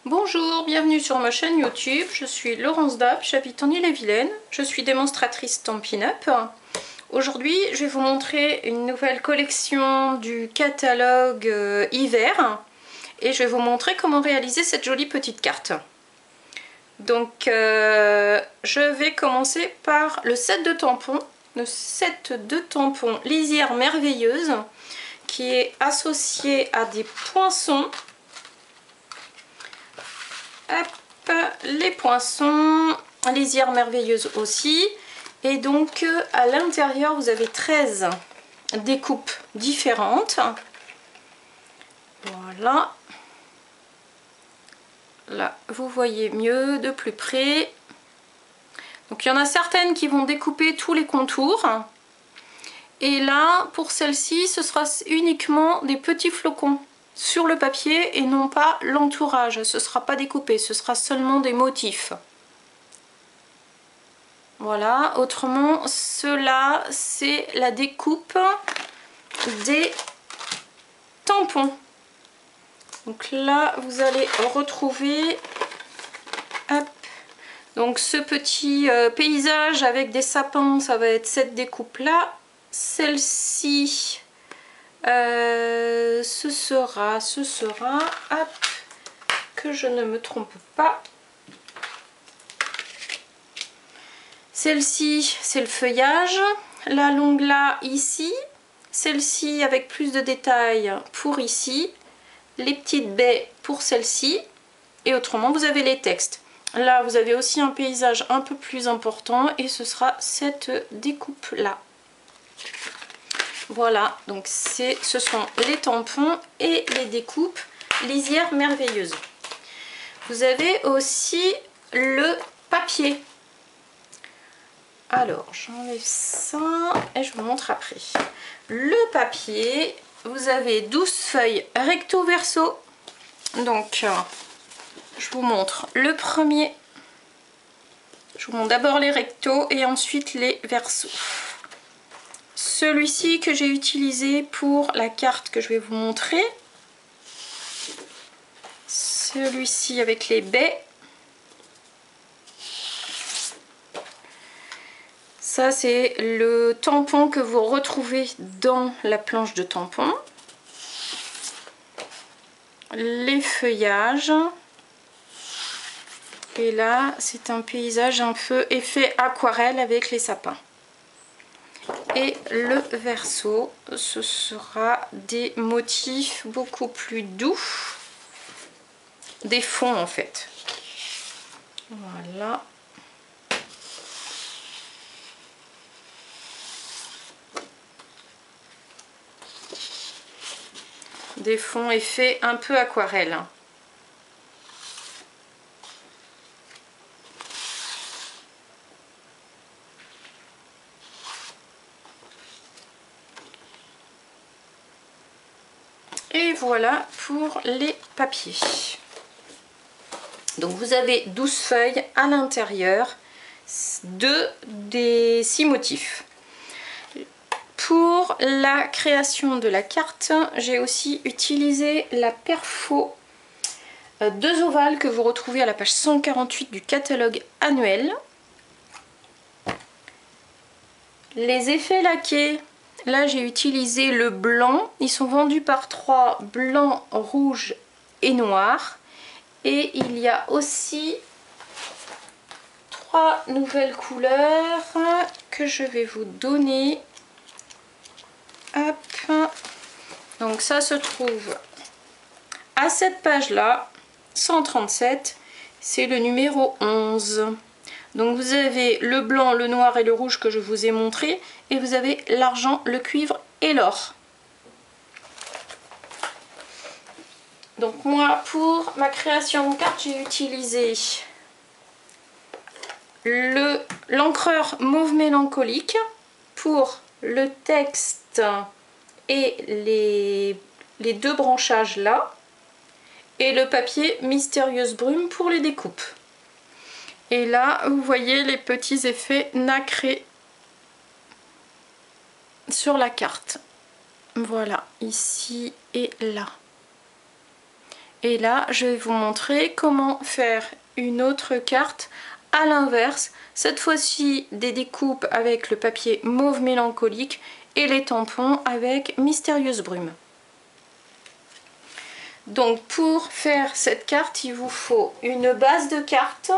Bonjour, bienvenue sur ma chaîne YouTube. Je suis Laurence Dapp, j'habite en Ille-et-Vilaine. Je suis démonstratrice Stampin' Up. Aujourd'hui, je vais vous montrer une nouvelle collection du catalogue hiver. Et je vais vous montrer comment réaliser cette jolie petite carte. Donc, je vais commencer par le set de tampons. Le set de tampons Lisière Merveilleuse qui est associé à des poinçons. Hop, les poinçons, Lisière Merveilleuse aussi. Et donc à l'intérieur vous avez 13 découpes différentes. Voilà. Là vous voyez mieux de plus près. Donc il y en a certaines qui vont découper tous les contours. Et là pour celle-ci ce sera uniquement des petits flocons sur le papier et non pas l'entourage. Ce ne sera pas découpé, ce sera seulement des motifs. Voilà, autrement cela c'est la découpe des tampons. Donc là vous allez retrouver hop, donc ce petit paysage avec des sapins, ça va être cette découpe là. Celle-ci ce sera hop, que je ne me trompe pas. Celle-ci, c'est le feuillage. La longue là, ici. Celle-ci avec plus de détails pour ici. Les petites baies pour celle-ci. Et autrement, vous avez les textes. Là, vous avez aussi un paysage un peu plus important. Et ce sera cette découpe-là. Voilà, donc ce sont les tampons et les découpes Lisière Merveilleuse. Vous avez aussi le papier. Alors, j'enlève ça et je vous montre après. Le papier, vous avez 12 feuilles recto verso. Donc, je vous montre le premier. Je vous montre d'abord les rectos et ensuite les versos. Celui-ci que j'ai utilisé pour la carte que je vais vous montrer. Celui-ci avec les baies. Ça c'est le tampon que vous retrouvez dans la planche de tampon. Les feuillages. Et là c'est un paysage un peu effet aquarelle avec les sapins. Et le verso, ce sera des motifs beaucoup plus doux. Des fonds en fait. Voilà. Des fonds effets un peu aquarelle. Et voilà pour les papiers. Donc vous avez 12 feuilles à l'intérieur des 6 motifs. Pour la création de la carte, j'ai aussi utilisé la Perfo 2 ovales que vous retrouvez à la page 148 du catalogue annuel. Les effets laqués, là j'ai utilisé le blanc. Ils sont vendus par 3, blanc, rouge et noir. Et il y a aussi 3 nouvelles couleurs que je vais vous donner. Hop. Donc ça se trouve à cette page là, 137, c'est le numéro 11. Donc vous avez le blanc, le noir et le rouge que je vous ai montré, et vous avez l'argent, le cuivre et l'or. Donc moi pour ma création de carte, j'ai utilisé l'encreur mauve mélancolique pour le texte et les 2 branchages là, et le papier Mystérieuse Brume pour les découpes. Et là vous voyez les petits effets nacrés sur la carte. Voilà, ici et là. Et là, je vais vous montrer comment faire une autre carte à l'inverse. Cette fois-ci, des découpes avec le papier mauve mélancolique et les tampons avec Mystérieuse Brume. Donc pour faire cette carte, il vous faut une base de carte.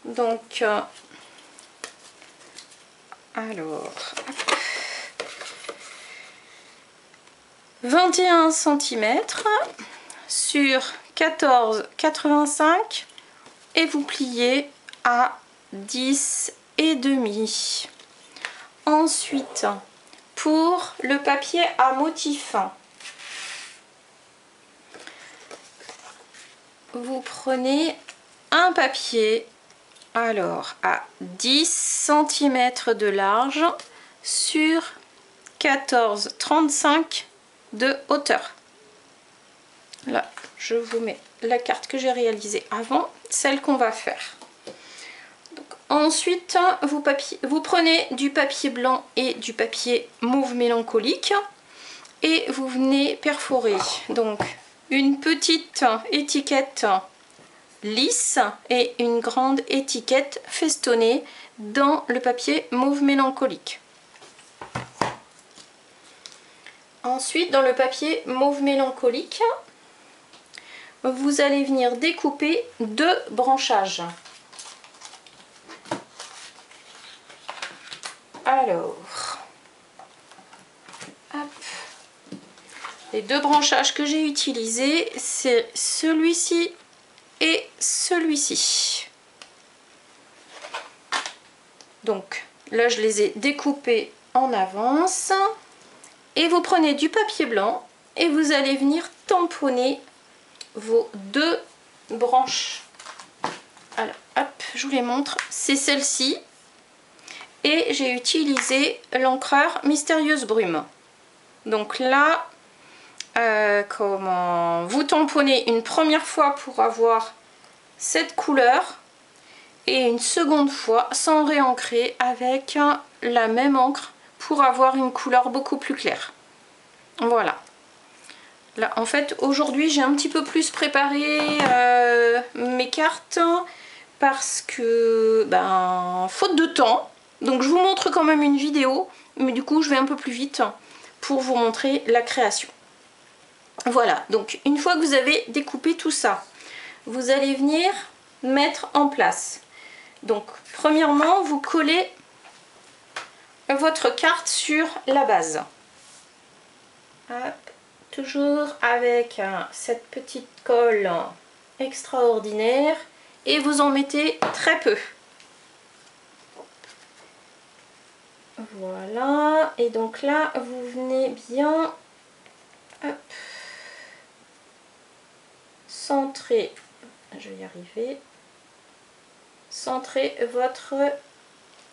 Donc, alors, 21 cm sur 14,85 et vous pliez à 10,5. Ensuite, pour le papier à motif, vous prenez un papier alors à 10 cm de large sur 14,35 de hauteur. Là, je vous mets la carte que j'ai réalisée avant, celle qu'on va faire. Donc, ensuite, vous prenez du papier blanc et du papier mauve mélancolique et vous venez perforer donc une petite étiquette lisse et une grande étiquette festonnée dans le papier mauve mélancolique. Ensuite, dans le papier mauve mélancolique, vous allez venir découper 2 branchages. Alors, hop. Les 2 branchages que j'ai utilisés, c'est celui-ci et celui-ci. Donc là, je les ai découpés en avance. Et vous prenez du papier blanc et vous allez venir tamponner vos 2 branches. Alors, hop, je vous les montre. C'est celle-ci. Et j'ai utilisé l'encreur Mystérieuse Brume. Donc là, vous tamponnez une première fois pour avoir cette couleur et une seconde fois sans réancrer avec la même encre pour avoir une couleur beaucoup plus claire. Voilà. Là, en fait, aujourd'hui, j'ai un petit peu plus préparé mes cartes parce que, faute de temps. Donc, je vous montre quand même une vidéo, mais du coup, je vais un peu plus vite pour vous montrer la création. Voilà. Donc, une fois que vous avez découpé tout ça, vous allez venir mettre en place. Donc, premièrement, vous collez votre carte sur la base. Hop. Toujours avec cette petite colle extraordinaire et vous en mettez très peu. Voilà, et donc là vous venez bien centrer, je vais y arriver, centrer votre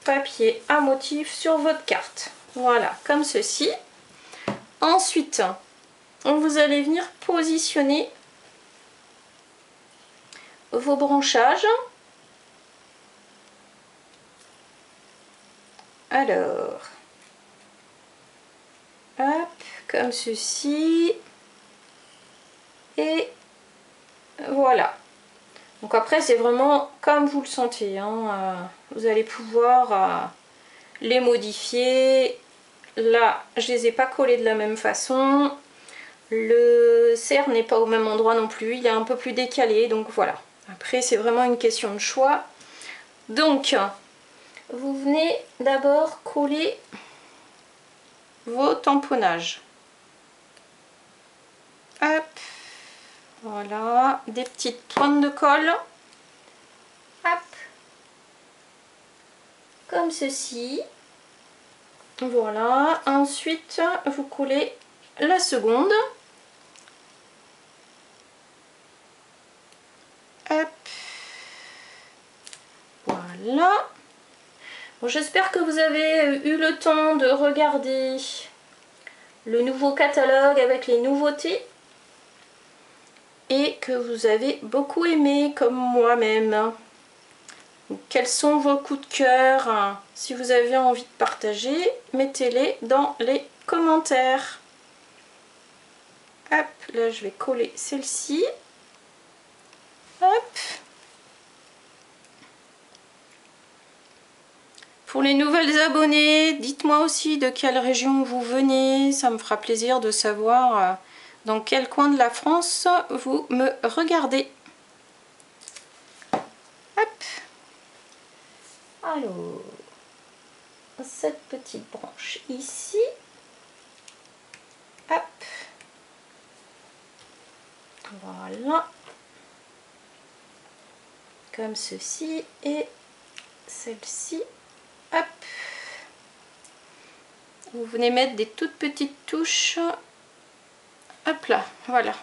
papier à motif sur votre carte. Voilà, comme ceci. Ensuite, vous allez venir positionner vos branchages. Alors, hop, comme ceci. Et voilà. Donc après, c'est vraiment comme vous le sentez, hein. Vous allez pouvoir les modifier. Là, je les ai pas collés de la même façon. Le cerf n'est pas au même endroit non plus, il est un peu plus décalé, donc voilà. Après, c'est vraiment une question de choix. Donc, vous venez d'abord coller vos tamponnages. Hop, voilà, des petites pointes de colle. Hop, comme ceci. Voilà, ensuite, vous collez la seconde. Hop. Voilà. Bon, j'espère que vous avez eu le temps de regarder le nouveau catalogue avec les nouveautés et que vous avez beaucoup aimé comme moi-même. Quels sont vos coups de cœur? Si vous avez envie de partager, mettez-les dans les commentaires. Hop, là je vais coller celle-ci. Hop. Pour les nouvelles abonnées, dites-moi aussi de quelle région vous venez. Ça me fera plaisir de savoir dans quel coin de la France vous me regardez. Hop. Alors, cette petite branche ici. Hop. Voilà. Comme ceci. Et celle-ci. Hop. Vous venez mettre des toutes petites touches. Hop là, voilà.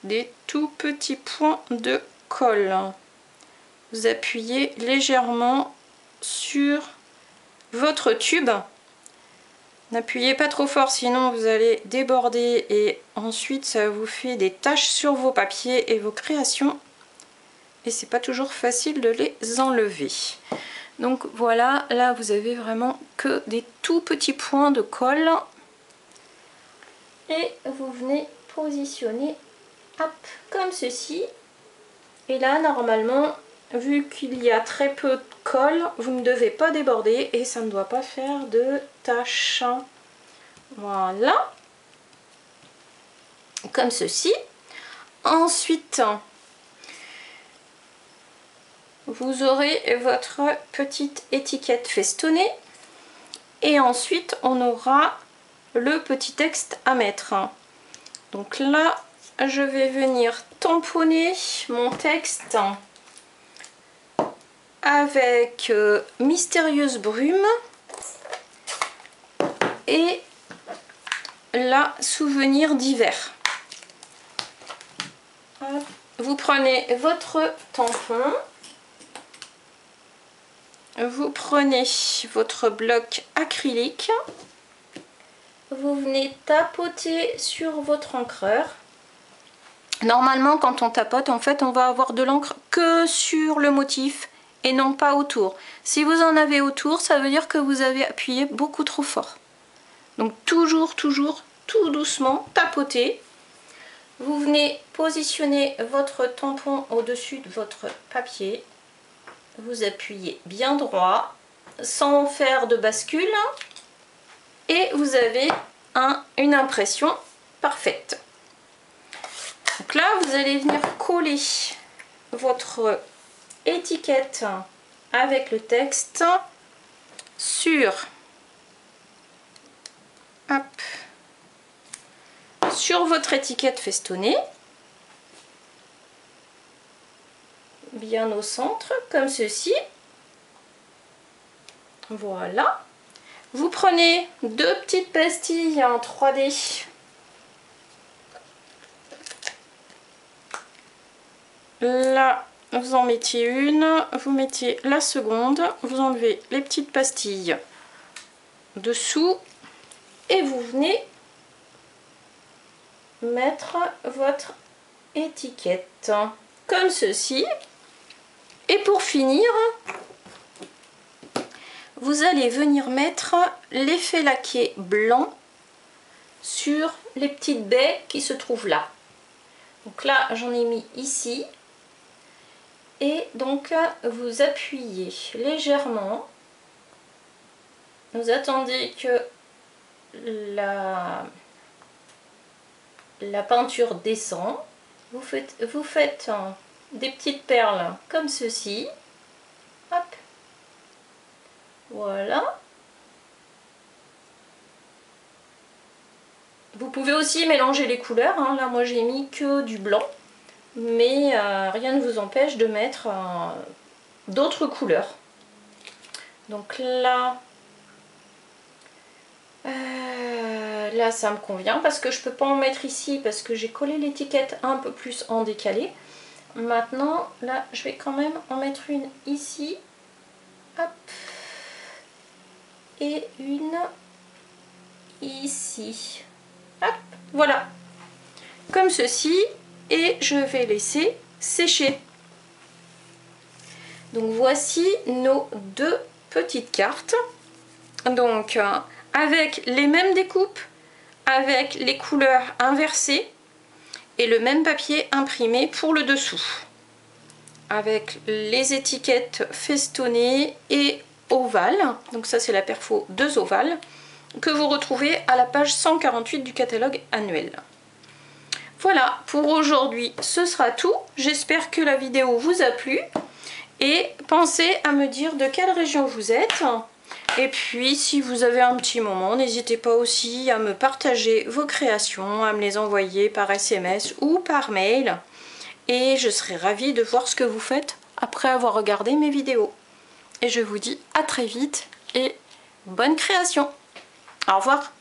Des tout petits points de colle. Vous appuyez légèrement sur votre tube. N'appuyez pas trop fort, sinon vous allez déborder et ensuite ça vous fait des taches sur vos papiers et vos créations. Et c'est pas toujours facile de les enlever. Donc voilà, là vous avez vraiment que des tout petits points de colle. Et vous venez positionner hop, comme ceci. Et là normalement, vu qu'il y a très peu de colle, vous ne devez pas déborder et ça ne doit pas faire de taches. Voilà. Comme ceci. Ensuite, vous aurez votre petite étiquette festonnée. Et ensuite, on aura le petit texte à mettre. Donc là, je vais venir tamponner mon texte avec Mystérieuse Brume et la Souvenir d'hiver. Vous prenez votre tampon, vous prenez votre bloc acrylique, vous venez tapoter sur votre encreur. Normalement, quand on tapote, en fait, on va avoir de l'encre que sur le motif et non pas autour. Si vous en avez autour, ça veut dire que vous avez appuyé beaucoup trop fort. Donc toujours, tout doucement, tapoter. Vous venez positionner votre tampon au-dessus de votre papier. Vous appuyez bien droit, sans faire de bascule. Et vous avez une impression parfaite. Donc là, vous allez venir coller votre étiquette avec le texte sur votre étiquette festonnée, bien au centre, comme ceci. Voilà. Vous prenez deux petites pastilles en 3D. Là, vous en mettiez une, vous mettiez la seconde, vous enlevez les petites pastilles dessous et vous venez mettre votre étiquette comme ceci. Et pour finir, vous allez venir mettre l'effet laqué blanc sur les petites baies qui se trouvent là. Donc là, j'en ai mis ici. Et donc, vous appuyez légèrement. Vous attendez que la peinture descend. Vous faites des petites perles comme ceci. Hop. Voilà. Vous pouvez aussi mélanger les couleurs. Hein. Là, moi, j'ai mis que du blanc. Mais rien ne vous empêche de mettre d'autres couleurs. Donc là, là ça me convient parce que je peux pas en mettre ici parce que j'ai collé l'étiquette un peu plus en décalé. Maintenant, là, je vais quand même en mettre une ici. Hop. Et une ici. Hop, voilà. Comme ceci. Et je vais laisser sécher. Donc voici nos deux petites cartes. Donc avec les mêmes découpes, avec les couleurs inversées et le même papier imprimé pour le dessous, avec les étiquettes festonnées et ovales. Donc ça c'est la perfo 2 ovales que vous retrouvez à la page 148 du catalogue annuel. Voilà, pour aujourd'hui ce sera tout. J'espère que la vidéo vous a plu et pensez à me dire de quelle région vous êtes. Et puis si vous avez un petit moment, n'hésitez pas aussi à me partager vos créations, à me les envoyer par SMS ou par mail. Et je serai ravie de voir ce que vous faites après avoir regardé mes vidéos. Et je vous dis à très vite et bonne création. Au revoir.